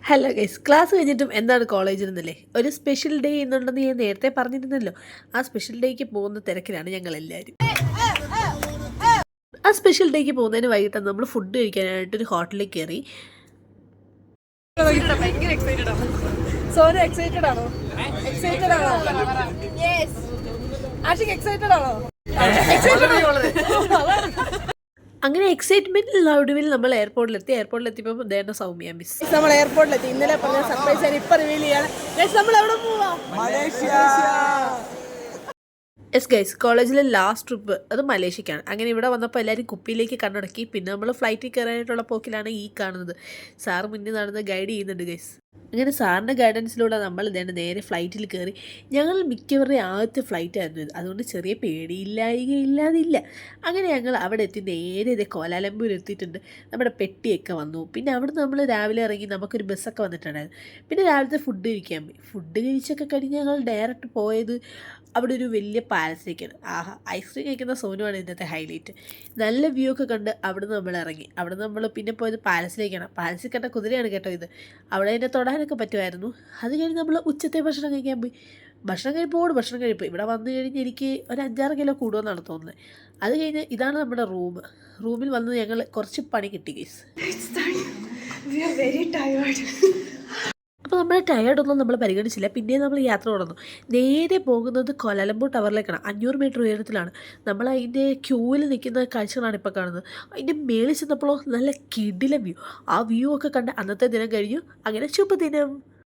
Hello guys, class കഴിഞ്ഞിട്ടും എന്താണ് കോളേജിൽ നിന്നല്ലേ ഒരു സ്പെഷ്യൽ ഡേ എന്നുണ്ടെന്ന് ഞാൻ നേരത്തെ പറഞ്ഞിരുന്നല്ലോ. ആ സ്പെഷ്യൽ ഡേക്ക് പോകുന്ന തിരക്കിലാണ് ഞങ്ങൾ എല്ലാവരും. ആ സ്പെഷ്യൽ ഡേക്ക് പോകുന്നതിന് വൈകിട്ട് നമ്മൾ ഫുഡ് കഴിക്കാനായിട്ട് ഒരു ഹോട്ടലിൽ കയറി. അങ്ങനെ എക്സൈറ്റ്മെന്റിൽ ഒടുവിൽ നമ്മൾ എയർപോർട്ടിലെത്തിയപ്പോൾ ദേണ്ട സൗമ്യ മിസ്. നമ്മൾ എയർപോർട്ടിലെത്തി. ഇന്നലെ പറഞ്ഞ സർപ്രൈസ് ഇപ്പൊ റിവീൽ ചെയ്യാണ്. നമ്മൾ എവിടെ പോവാ? മലേഷ്യ. യെസ് ഗൈസ്, കോളേജിലെ ലാസ്റ്റ് ട്രിപ്പ് അത് മലേഷ്യക്കാണ്. അങ്ങനെ ഇവിടെ വന്നപ്പോൾ എല്ലാവരും കുപ്പിയിലേക്ക് കണ്ണടക്കി. പിന്നെ നമ്മൾ ഫ്ലൈറ്റിൽ കയറാനായിട്ടുള്ള പോക്കിലാണ് ഈ കാണുന്നത്. സാറ് മുന്നിൽ നടന്ന് ഗൈഡ് ചെയ്യുന്നുണ്ട് ഗൈസ്. അങ്ങനെ സാറിൻ്റെ ഗൈഡൻസിലൂടെ നമ്മൾ ഇതേണ്ട നേരെ ഫ്ലൈറ്റിൽ കയറി. ഞങ്ങൾ മിക്കവരുടെ ആദ്യത്തെ ഫ്ലൈറ്റ് ആയിരുന്നു ഇത്. അതുകൊണ്ട് ചെറിയ പേടിയില്ലാതില്ല. അങ്ങനെ ഞങ്ങൾ അവിടെ എത്തി നേരെ ഇതേ കോലാലംപൂർ എത്തിയിട്ടുണ്ട്. നമ്മുടെ പെട്ടിയൊക്കെ വന്നു. പിന്നെ അവിടെ നമ്മൾ രാവിലെ ഇറങ്ങി നമുക്കൊരു ബസ്സൊക്കെ വന്നിട്ടുണ്ടായിരുന്നു. പിന്നെ രാവിലത്തെ ഫുഡ് കഴിക്കാൻ പോയി. ഫുഡ് കഴിച്ചൊക്കെ കഴിഞ്ഞ് ഞങ്ങൾ ഡയറക്റ്റ് പോയത് അവിടെ ഒരു വലിയ പാലസിലേക്കാണ്. ഐസ്ക്രീം കഴിക്കുന്ന സോനുമാണ് ഇന്നത്തെ ഹൈലൈറ്റ്. നല്ല വ്യൂ ഒക്കെ കണ്ട് അവിടെ നിന്ന് നമ്മൾ ഇറങ്ങി. അവിടെ നിന്ന് നമ്മൾ പിന്നെ പോയത് പാലസിലേക്കാണ്. പാലസിൽ കണ്ട കുതിരയാണ് കേട്ടോ ഇത്. അവിടെ അതിനെ തൊടാനൊക്കെ പറ്റുമായിരുന്നു. അത് കഴിഞ്ഞ് നമ്മൾ ഉച്ചത്തെ ഭക്ഷണം കഴിക്കാൻ പോയി. ഭക്ഷണം കഴിപ്പ് ഇവിടെ വന്നു കഴിഞ്ഞ് എനിക്ക് ഒരു 5-6 കിലോ കൂടുമെന്നാണ് തോന്നുന്നത്. അത് കഴിഞ്ഞ് ഇതാണ് നമ്മുടെ റൂമിൽ വന്ന് ഞങ്ങൾ കുറച്ച് പണി കിട്ടി ഗൈസ്. അപ്പോൾ നമ്മുടെ ടയേർഡൊന്നും നമ്മൾ പരിഗണിച്ചില്ല. പിന്നെ നമ്മൾ യാത്ര തുടർന്നു. നേരെ പോകുന്നത് കോലാലംപൂർ ടവറിലേക്കാണ്. 500 മീറ്റർ ഉയരത്തിലാണ്. നമ്മൾ അതിൻ്റെ ക്യൂവിൽ നിൽക്കുന്ന കാഴ്ചകളാണ് ഇപ്പോൾ കാണുന്നത്. അതിൻ്റെ മേളിൽ ചെന്നപ്പോഴോ നല്ല കിടിലം വ്യൂ. ആ വ്യൂ ഒക്കെ കണ്ട് അന്നത്തെ ദിനം കഴിഞ്ഞു. അങ്ങനെ ശുഭദിനം.